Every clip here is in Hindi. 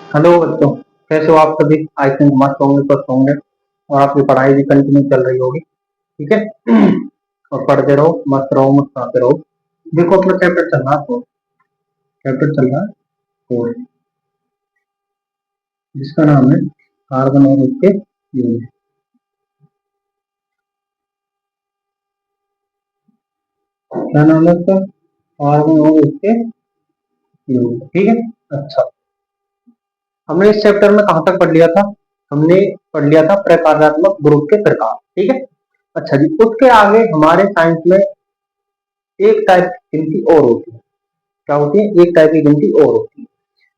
हेलो बच्चों, कैसे हो आप सभी? आई थिंक मस्त होंगे, स्वस्थ होंगे और आपकी पढ़ाई भी कंटिन्यू चल रही होगी। ठीक है। और पढ़ते रहो, मस्त रहो, मुस्कुराते रहो। देखो अपना चैप्टर चल रहा है, तो चैप्टर चल रहा है फोर, जिसका नाम है कार्बन और उसके यूनिट। क्या नाम है उसका? कार्बन और उसके यूनिट। ठीक है। अच्छा, हमने इस चैप्टर में कहाँ तक पढ़ लिया था? हमने पढ़ लिया था प्रकार्यात्मक ग्रुप के प्रकार। ठीक है। अच्छा जी, उसके आगे हमारे साइंस में एक टाइप की गिनती और होती है। क्या होती है? एक टाइप की गिनती और होती है।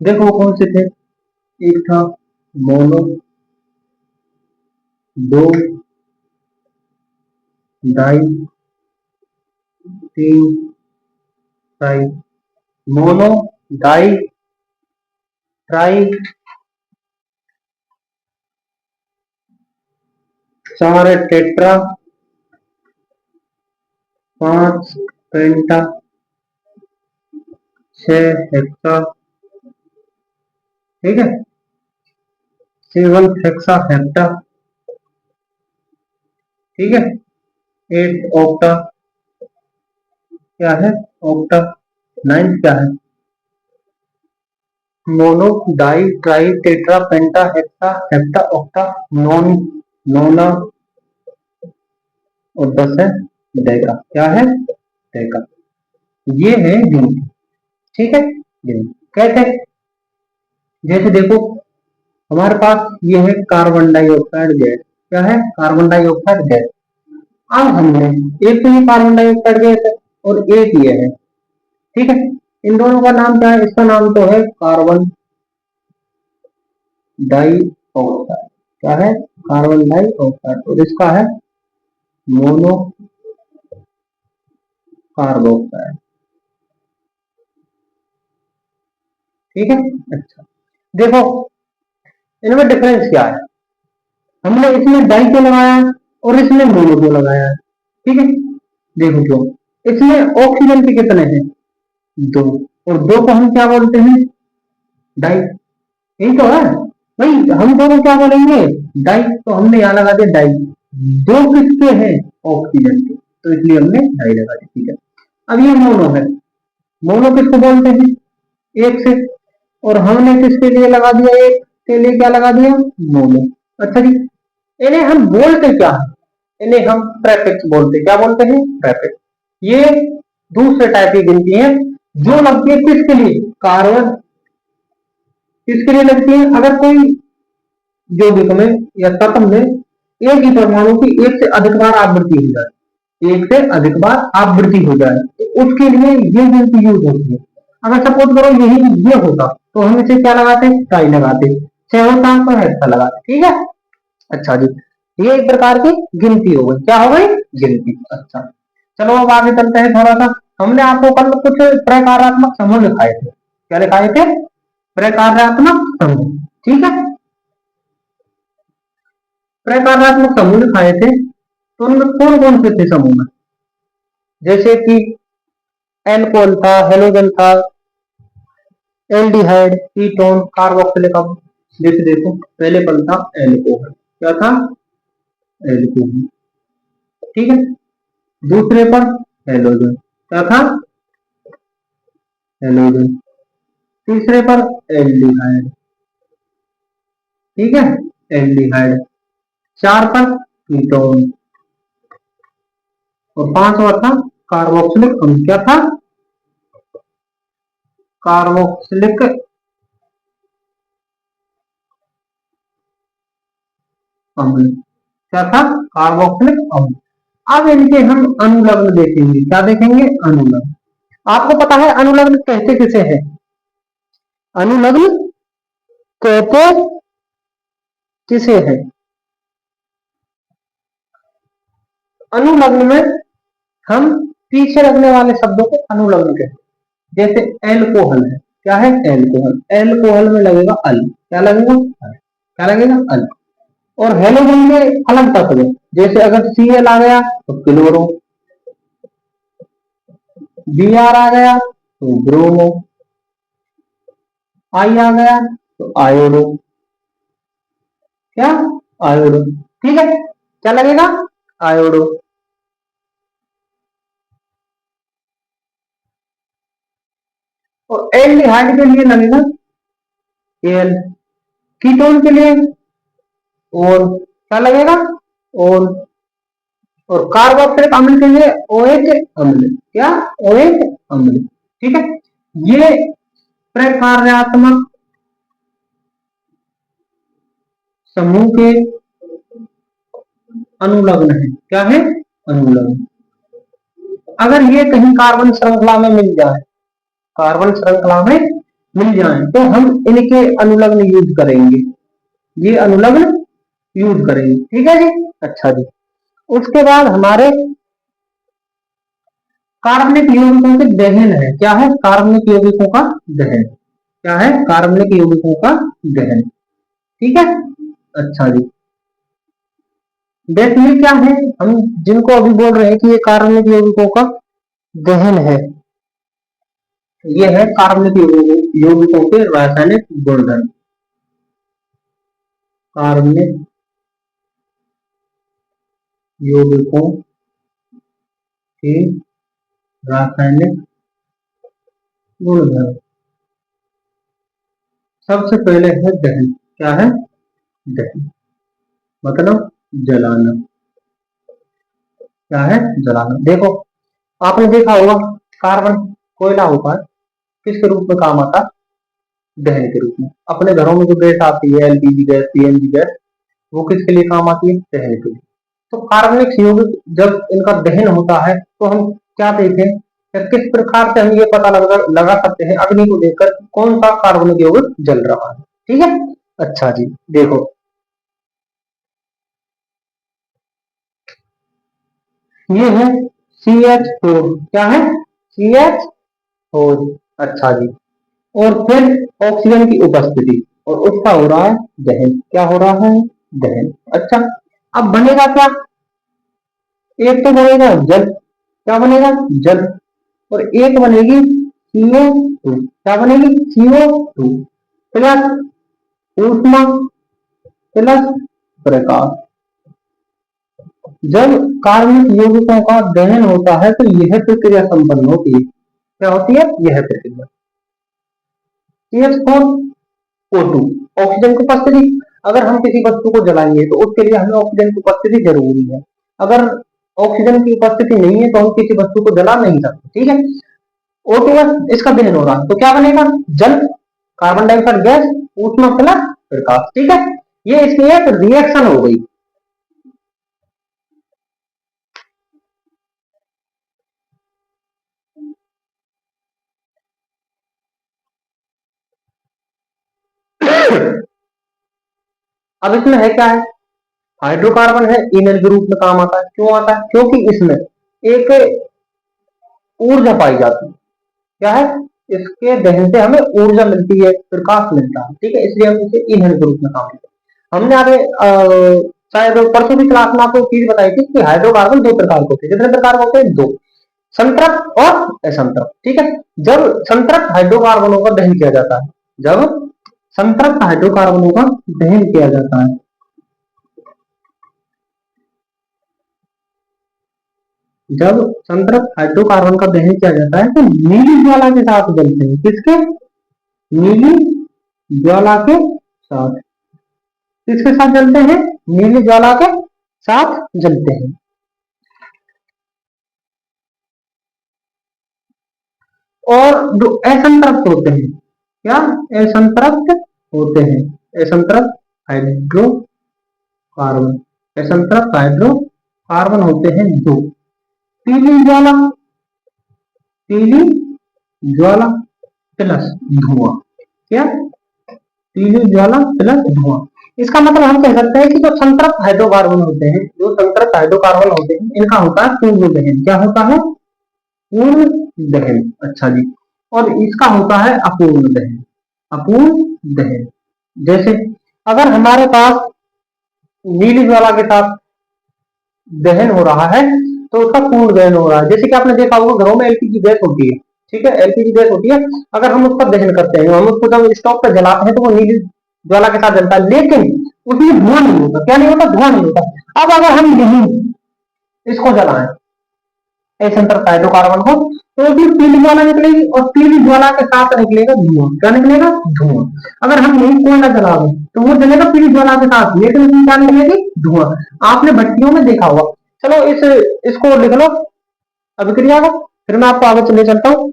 देखो वो कौन से थे? एक था मोनो, दो, डाई, तीन, ट्राई। मोनो, डाई, ट्राई, चार है टेट्रा, पांच पेंटा, छह हेक्सा। ठीक है। Seven hexa hepta. ठीक है। Eight octa. क्या है? ऑक्टा। नाइन्थ क्या है? Mono, di, tri, tetra, penta, hexa, hepta, octa, non, nona और 10 है डेका। क्या है? डेका। ये है गिनती। ठीक है। गिनती कैसे? जैसे देखो, हमारे पास ये है कार्बन डाइऑक्साइड गैस। क्या है? Carbon dioxide gas. अब हमने एक तो ये कार्बन डाइऑक्साइड गैस है और एक ये है। ठीक है। इन दोनों का नाम क्या है? इसका नाम तो है कार्बन डाइऑक्साइड। क्या है? Carbon dioxide. और इसका है मोनो कार्बोक्साइड। ठीक है। अच्छा, देखो इनमें डिफरेंस क्या है? हमने इसमें डाई क्यों लगाया है और इसमें मोनो क्यों लगाया है? ठीक है। देखो क्यों। इसमें ऑक्सीजन के कितने हैं? दो। और दो को हम क्या बोलते हैं? डाई। यही तो है भाई। हम दोनों क्या बोलेंगे? डाई। तो हमने यहाँ लगा दिया डाई। दो किसके हैं? ऑक्सीजन के, तो इसलिए हमने डाई लगा दी। ठीक है। अब ये मोनो है। मोनो किसको बोलते हैं? एक से। और हमने किसके लिए लगा दिया? एक के लिए क्या लगा दिया? मोनो। अच्छा जी, इन्हें हम बोलते क्या है? इन्हें हम प्रेफिक्स बोलते। क्या बोलते हैं? प्रेफिक्स। ये दूसरे टाइप की गिनती है जो लगती है किसके लिए? कार्बन। किसके लिए लगती है? अगर कोई यौगिक में या तत्व में एक ही परमाणु की एक से अधिक बार आवृत्ति हो जाए, एक से अधिक बार आवृत्ति हो जाए, तो उसके लिए ये गिनती यूज होती है। अगर सपोज करो यही ये होता तो हम इसे क्या लगाते? ट्राई लगाते। छह होता तो हेक्सा लगाते। ठीक है। अच्छा जी, ये एक प्रकार की गिनती हो गई। क्या हो गई? गिनती। अच्छा, चलो अब आगे चलते हैं थोड़ा सा। हमने आपको कल कुछ प्रकारात्मक समूह दिखाए थे। क्या दिखाए थे? प्रकारात्मक समूह। ठीक है। प्रकारात्मक समूह दिखाए थे, तो उनमें कौन कौन से थे समूह में? जैसे कि एल्कोहल था, हेलोजन था, एल्डिहाइड, कीटोन, कार्बोक्सिलिक एसिड। जैसे देखो पहले कौन था? एल्कोहल। क्या था? एल्कोहल। ठीक है। दूसरे पर हेलोजन। क्या था? हेलोजन। तीसरे पर एल्डिहाइड। ठीक है। एल्डिहाइड। चार पर कीटोन। और पांचवा था कार्बोक्सिलिक अम्ल। क्या था? कार्बोक्सिलिक अम्ल। क्या था? कार्बोक्सिलिक अम्ल। अब इनके हम अनुलग्न देखेंगे। क्या देखेंगे? अनुलग्न। आपको पता है अनुलग्न कहते किसे हैं? अनुलग्न कहते किसे हैं? अनुलग्न में हम पीछे लगने वाले शब्दों को अनुलग्न कहते हैं। जैसे एल्कोहल है। क्या है? एल्कोहल। एल्कोहल में लगेगा अल। क्या लगेगा? अल। क्या लगेगा? अल। और हेलोजन में अलग तत्व है। जैसे अगर Cl आ गया तो क्लोरो, Br आ गया तो ब्रोमो, आई आ गया तो आयोडो, क्या, आयोडो। ठीक है, क्या लगेगा, आयोडो। और एल्डिहाइड के लिए लगेगा एल, कीटोन के लिए और क्या लगेगा, और कार्बोक्सिलिक अम्ल के लिए OH अम्ल, क्या, OH अम्ल। ठीक है, ये प्रकार्यात्मक समूह के अनुलग्न है। क्या है, अनुलग्न। अगर ये कहीं कार्बन श्रृंखला में मिल जाए, कार्बन श्रृंखला में मिल जाए तो हम इनके अनुलग्न यूज करेंगे, ये अनुलग्न यूज करेंगे। ठीक है जी, अच्छा जी। उसके बाद हमारे कार्बनिक यौगिकों के दहन है। क्या है, कार्बनिक यौगिकों का दहन। क्या है, कार्बनिक यौगिकों का दहन। ठीक है, अच्छा जी। देखिए क्या है, हम जिनको अभी बोल रहे हैं कि ये कार्बनिक यौगिकों का दहन है, ये है कार्बनिक यौगिकों के रासायनिक गुणधर्म। कार्बनिक यौगिकों के रासायनिक गुणधर्म। सबसे पहले है दहन। क्या है, दहन मतलब जलाना। क्या है, जलाना। देखो आपने देखा होगा कार्बन कोयला होता है, किसके रूप में काम आता है, दहन के रूप में। अपने घरों में जो गैस आती है, LPG गैस, CNG गैस, वो किसके लिए काम आती है, दहन के लिए। तो कार्बनिक यौगिक जब इनका दहन होता है तो हम क्या देखें, या किस प्रकार से हम ये पता लगा सकते हैं अग्नि को देखकर कौन सा कार्बनिक यौगिक जल रहा है। ठीक है, अच्छा जी। देखो ये है CH4। क्या है, CH4। अच्छा जी। और फिर ऑक्सीजन की उपस्थिति और उसका हो रहा है दहन। क्या हो रहा है, दहन। अच्छा, अब बनेगा क्या, एक तो बनेगा जल। क्या बनेगा, जल। और एक बनेगी CO2। क्या बनेगी, CO2 प्लस ऊष्मा प्लस प्रकाश। जब कार्बनिक यौगिकों का दहन होता है तो यह प्रक्रिया संपन्न होती है। क्या होती है, यह प्रक्रिया। CH4O2 ऑक्सीजन की उपस्थिति। अगर हम किसी वस्तु को जलाएंगे तो उसके लिए हमें ऑक्सीजन की उपस्थिति जरूरी है। अगर ऑक्सीजन की उपस्थिति नहीं है तो हम किसी वस्तु को जला नहीं सकते। ठीक है, O2 इसका दहन हो रहा है तो क्या बनेगा, जल, कार्बन डाइऑक्साइड गैस, ऊष्मा प्लस प्रकाश। ठीक है, ये इसकी एक रिएक्शन हो गई। अब इसमें है क्या है, हाइड्रोकार्बन है, इनर के रूप में काम आता है। क्यों आता है, क्योंकि इसमें एक ऊर्जा पाई जाती है। क्या है, इसके दहन से हमें ऊर्जा मिलती है, प्रकाश मिलता है। ठीक है, इसलिए हम इसे ईंधन के रूप में काम करते हैं। हमने आगे शायद परसों की क्लास में आपको चीज बताई थी कि हाइड्रोकार्बन दो प्रकार के होते हैं। कितने प्रकार के होते हैं, दो, संतृप्त और असंतृप्त। ठीक है, जब संतृप्त हाइड्रोकार्बनों का दहन किया जाता है, जब संतृप्त हाइड्रोकार्बनों का दहन किया जाता है, जब संतृप्त हाइड्रोकार्बन का दहन किया जाता है तो नीली ज्वाला के साथ जलते हैं। किसके, नीली ज्वाला के साथ। किसके साथ जलते हैं, नीली ज्वाला के साथ जलते हैं। और जो असंतृप्त होते हैं, क्या, असंतृप्त होते हैं, असंतृप्त हाइड्रोकार्बन, असंतृप्त हाइड्रोकार्बन होते हैं दो, पीली ज्वाला, पीली ज्वाला प्लस धुआं। क्या, पीली ज्वाला प्लस धुआं। इसका मतलब हम कह सकते हैं कि जो संतृप्त हाइड्रोकार्बन होते हैं, जो संतृप्त हाइड्रोकार्बन होते हैं, इनका होता है पूर्ण दहन। क्या होता है, पूर्ण दहन। अच्छा जी। और इसका होता है अपूर्ण दहन, अपूर्ण दहन। जैसे अगर हमारे पास नीली ज्वाला के साथ दहन हो रहा है तो उसका पूर्ण दहन हो रहा है। जैसे कि आपने देखा होगा घरों में LPG गैस होती है। ठीक है, LPG गैस होती है, अगर हम उसका दहन करते हैं, हम उसको जब स्टोव पर जलाते हैं तो वो नीली ज्वाला के साथ जलता है, लेकिन उसमें धुआं नहीं होता। क्या नहीं होता? धुआं नहीं होता। अब अगर हम यही इसको जलाएं, एसेंटर हाइड्रोकार्बन को, तो उसमें पीली ज्वाला निकलेगी और पीली ज्वाला के साथ निकलेगा धुआं। क्या निकलेगा? धुआं। अगर हम यही कोयला जला दें तो वो जलेगा पीली ज्वाला के साथ, लेकिन उसमें क्या निकलेगी? धुआं। आपने भट्टियों में देखा होगा। चलो इसको लिख लो अभिक्रिया को, फिर मैं आपको आगे चले चलता हूं।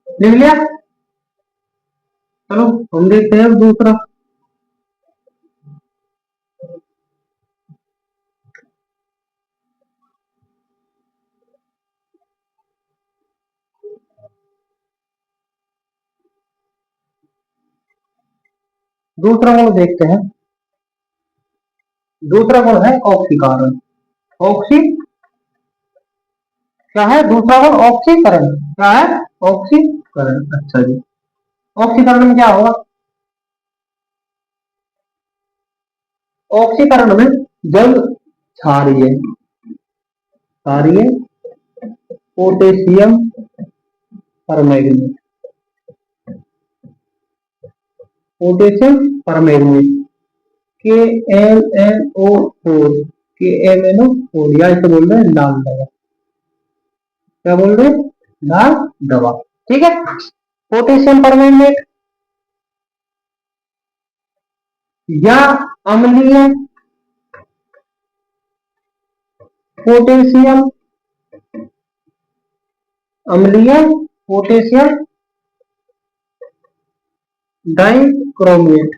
लिख लिया? चलो हम देखते हैं दूसरा। दूसरा गुण देखते हैं। दूसरा गुण है ऑक्सीकरण। ऑक्सी क्या है? दूसरा गुण ऑक्सीकरण। क्या है? ऑक्सीकरण। अच्छा जी, ऑक्सीकरण में क्या होगा? ऑक्सीकरण में जब क्षारीय क्षारीय पोटेशियम परमैंगनेट, पोटेशियम परमैंगनेट के एम एन ओ फोर, के एम एन ओ फोर, या इसे बोल रहे हैं लाल दवा। क्या बोल रहे हैं? लाल दवा। ठीक है। पोटेशियम परमैंगनेट या अम्लीय पोटेशियम, अम्लीय पोटेशियम डाइक्रोमेट।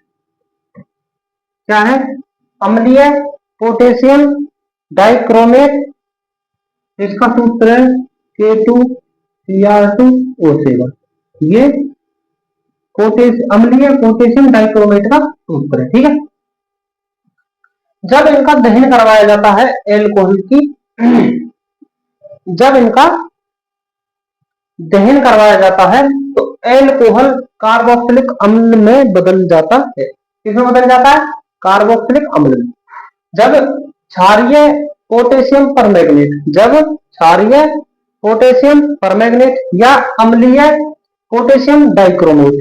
क्या है? अम्लीय पोटेशियम डाइक्रोमेट। इसका सूत्र है K2Cr2O7। ये अम्लीय पोटेशियम डाइक्रोमेट का सूत्र है। ठीक है। जब इनका दहन करवाया जाता है एल्कोहल की, जब इनका दहन करवाया जाता है तो एल्कोहल कार्बोक्सिलिक अम्ल में बदल जाता है। किसमें बदल जाता है? कार्बोक्सिलिक अम्ल में। जब क्षारीय पोटेशियम परमैंगनेट, जब क्षारीय पोटेशियम परमैंगनेट या अम्लीय पोटेशियम डाइक्रोमेट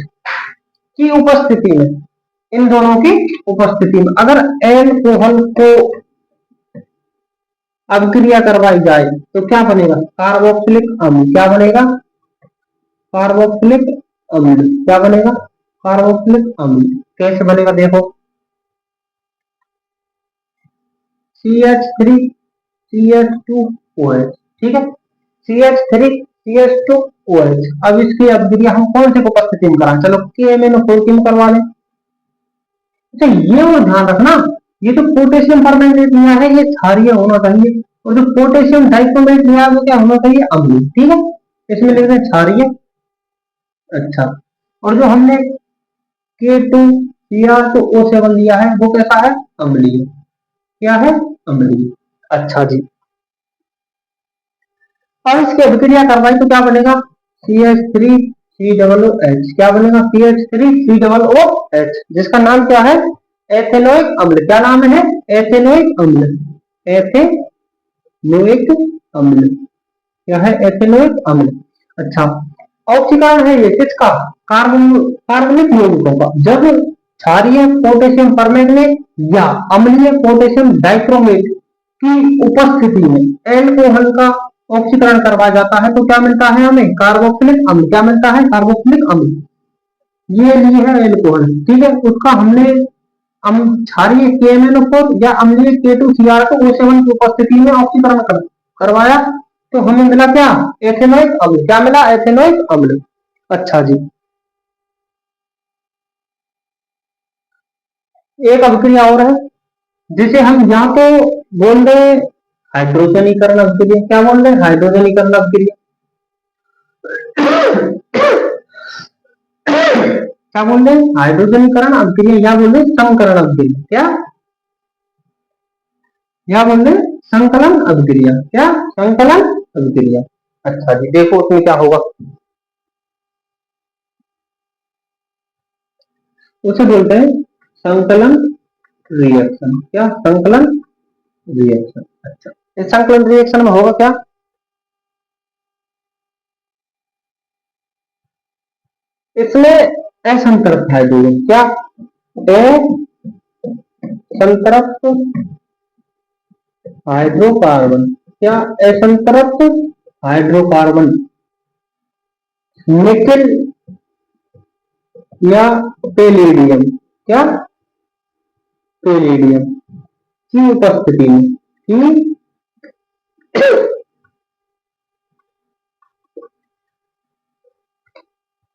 की उपस्थिति में, इन दोनों की उपस्थिति में अगर एल्कोहल को अभिक्रिया करवाई जाए तो क्या बनेगा? कार्बोक्सिलिक अम्ल। क्या बनेगा? कार्बोक्सिलिक अम्ल। क्या बनेगा? कार्बोक्सिलिक अम्ल। कैसे बनेगा? देखो, CH3 CH2OH। ठीक है, CH3 CH2OH। अब इसकी अभिक्रिया हम कौन से उपस्थिति में कराएं? चलो KMnO4 की करवा लें। अच्छा, ये वो ध्यान रखना, ये तो पोटेशियम परमैंगनेट लिया है, ये क्षारीय होना चाहिए, और जो पोटेशियम डाइक्रोमेट लिया है वो क्या होना चाहिए? अम्लीय। ठीक है, इसमें लिख दें क्षारीय। अच्छा, और जो हमने K2Cr2O7 लिया है वो कैसा है? अम्लीय। क्या है? अम्लीय। अच्छा जी, अब इसकी अभिक्रिया करवाई तो क्या बनेगा? CH3COOH। क्या बनेगा? CH3COOH, जिसका नाम क्या है? एथेनोइक अम्ल। क्या नाम है? एथेनोइक अम्ल। एथेनोइक अम्ल। क्या है? एथेनोइक अम्ल। अच्छा, ऑक्सीकरण है ये किसका? कार्बनिक यौगिकों का। जब क्षारीय पोटेशियम परमैंगनेट या अम्लीय पोटेशियम डाइक्रोमेट की उपस्थिति में एल्कोहल का ऑक्सीकरण करवाया जाता है तो क्या मिलता है हमें? कार्बोक्सिलिक अम्ल। क्या मिलता है? कार्बोक्सिलिक अम्ल। ये लिए है एल्कोहल। ठीक है, उसका हमने क्षारीय KMnO4 या अम्लीय K2Cr2O7 की उपस्थिति में ऑक्सीकरण करवाया तो हमें मिला क्या? एथेनोइक अम्ल। क्या मिला? एथेनोइक अम्ल। अच्छा जी, एक अभिक्रिया और है जिसे हम यहाँ तो बोल रहे हैं हाइड्रोजनीकरण अभिक्रिया। क्या बोल रहे हैं? हाइड्रोजनीकरण अभिक्रिया। क्या बोल रहे हैं? हाइड्रोजनीकरण अभिक्रिया, या बोल रहे हैं संकरण अभिक्रिया। क्या? या बोल रहे हैं संकलन अभिक्रिया। क्या? संकलन अभिक्रिया। अच्छा जी, देखो उसमें क्या होगा। उसे बोलते हैं संकलन रिएक्शन, क्या संकलन रिएक्शन। अच्छा, इस संकलन रिएक्शन में होगा क्या, इसमें असंतृप्त हाइड्रोजन, क्या असंतृप्त हाइड्रोकार्बन, क्या असंतृप्त हाइड्रोकार्बन निकल या पैलेडियम, क्या पैलेडियम की उपस्थिति में, की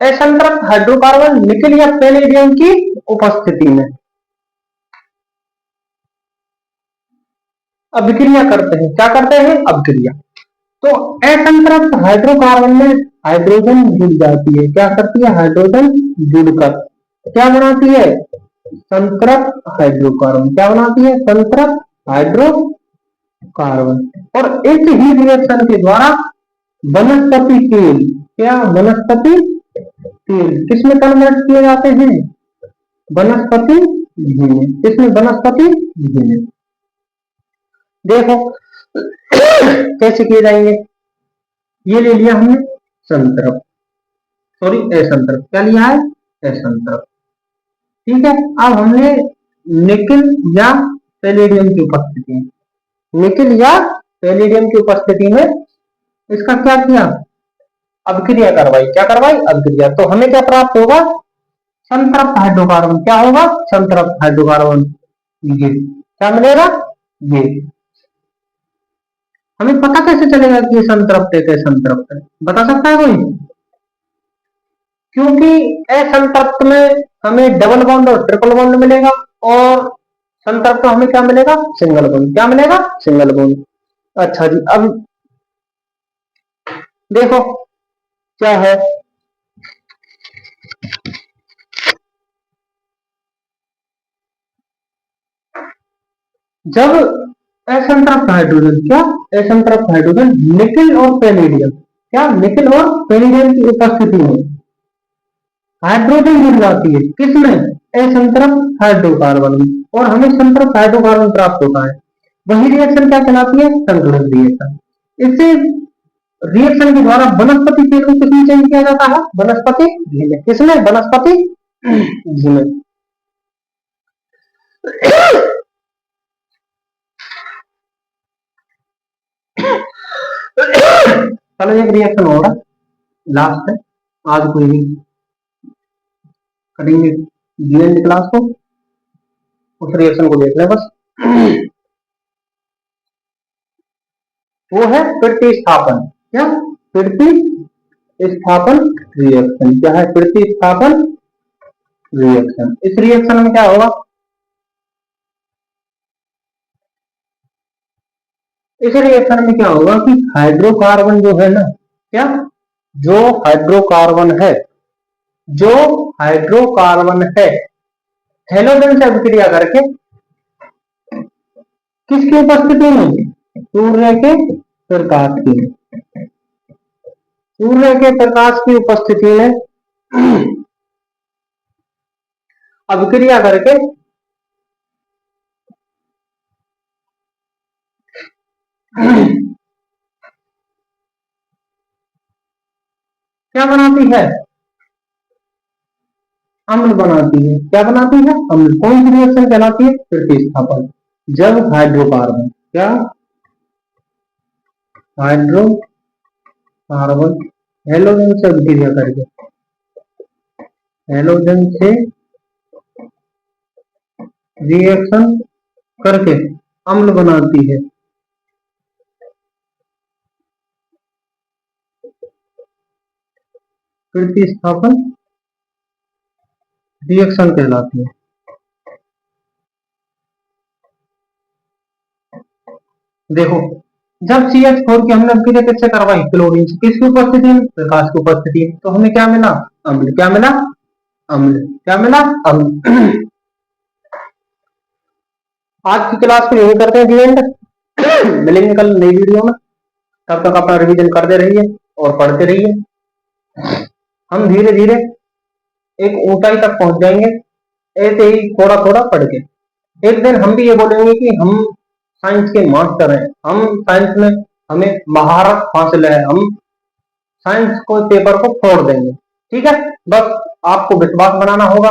असंतृप्त हाइड्रोकार्बन निकल या पैलेडियम की उपस्थिति में अभिक्रिया करते हैं, क्या करते हैं अभिक्रिया। तो असंतृप्त हाइड्रोकार्बन में हाइड्रोजन जुड़ जाती है, क्या करती है हाइड्रोजन जुड़कर क्या बनाती है संतृप्त हाइड्रोकार्बन, क्या बनाती है संतृप्त हाइड्रोकार्बन। और इस ही रिएक्शन के द्वारा वनस्पति तेल, क्या वनस्पति तेल किसमें कन्वर्ट किए जाते हैं, वनस्पति घी में, किसमें वनस्पति घी में। देखो कैसे किए जाएंगे, ये ले लिया हमने संतृप्त, सॉरी असंतृप्त, क्या लिया है असंतृप्त, ठीक है। अब हमने निकल या पैलेडियम की उपस्थिति में, निकल या पैलेडियम की उपस्थिति में इसका क्या किया अभिक्रिया करवाई, क्या करवाई अभिक्रिया। तो हमें क्या प्राप्त होगा संतृप्त हाइड्रोकार्बन, क्या होगा संतृप्त हाइड्रोकार्बन, ये क्या मिलेगा ये। हमें पता कैसे चलेगा कि ये संतृप्त है, संतृप्त है बता सकता है कोई, क्योंकि असंतृप्त में हमें डबल बॉन्ड और ट्रिपल बॉन्ड मिलेगा और संतृप्त हमें क्या मिलेगा सिंगल बॉन्ड, क्या मिलेगा सिंगल बॉन्ड। अच्छा जी, अब देखो क्या है, जब असंतृप्त हाइड्रोजन, क्या असंतृप्त हाइड्रोजन निकल और पैलेडियम, क्या निकल और पैलेडियम की उपस्थिति में हाइड्रोजन जुड़ जाती है किसमें असंतृप्त हाइड्रोकार्बन में, और हमें संतृप्त हाइड्रोकार्बन प्राप्त होता है। वही रिएक्शन क्या कहलाती है संकलन रिएक्शन। इससे रिएक्शन के द्वारा वनस्पति तेल को किसमें चेंज किया जाता है वनस्पति घी में, किसमें वनस्पति घी में। चलो एक रिएक्शन होगा लास्ट है, आज कोई नहीं करेंगे जीएन क्लास को, उस रिएक्शन को देख लें बस। वो है प्रतिस्थापन, क्या प्रतिस्थापन रिएक्शन, क्या है प्रतिस्थापन रिएक्शन। इस रिएक्शन में क्या होगा, इस रिएक्शन में क्या होगा कि हाइड्रोकार्बन जो है ना, क्या जो हाइड्रोकार्बन है, जो हाइड्रोकार्बन है हेलोजन से अभिक्रिया करके किसकी उपस्थिति में सूर्य के प्रकाश की, सूर्य के प्रकाश की उपस्थिति में अभिक्रिया करके क्या बनाती है अम्ल बनाती है, क्या बनाती है अम्ल। कौन सी रिएक्शन कहलाती है प्रतिस्थापन। जब हाइड्रोकार्बन, क्या हाइड्रोकार्बन हेलोजन से अभिक्रिया करके, हेलोजन से रिएक्शन करके अम्ल बनाती है, प्रतिस्थापन रिएक्शन कहलाती है। देखो जब CH4 की हमने अभिक्रिया किससे करवाई क्लोरीन से, किसकी उपस्थिति में प्रकाश की उपस्थिति में, तो हमें क्या मिला अम्ल, क्या मिला अम्ल, क्या मिला अम्ल। आज की क्लास को यही करते हैं जी एंड, मिलेंगे कल नई वीडियो में, तब तक अपना रिवीजन करते रहिए और पढ़ते रहिए। हम धीरे धीरे एक ऊंचाई तक पहुंच जाएंगे ऐसे ही थोड़ा थोड़ा पढ़ के। एक दिन हम भी ये बोलेंगे कि हम साइंस के मास्टर हैं, हम साइंस में हमें महारत हासिल है, हम साइंस को पेपर को फोड़ देंगे। ठीक है, बस आपको विश्वास बनाना होगा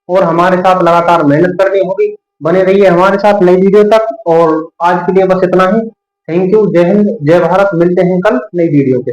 और हमारे साथ लगातार मेहनत करनी होगी। बने रहिए हमारे साथ नई वीडियो तक, और आज के लिए बस इतना ही। थैंक यू, जय हिंद, जय भारत। मिलते हैं कल नई वीडियो के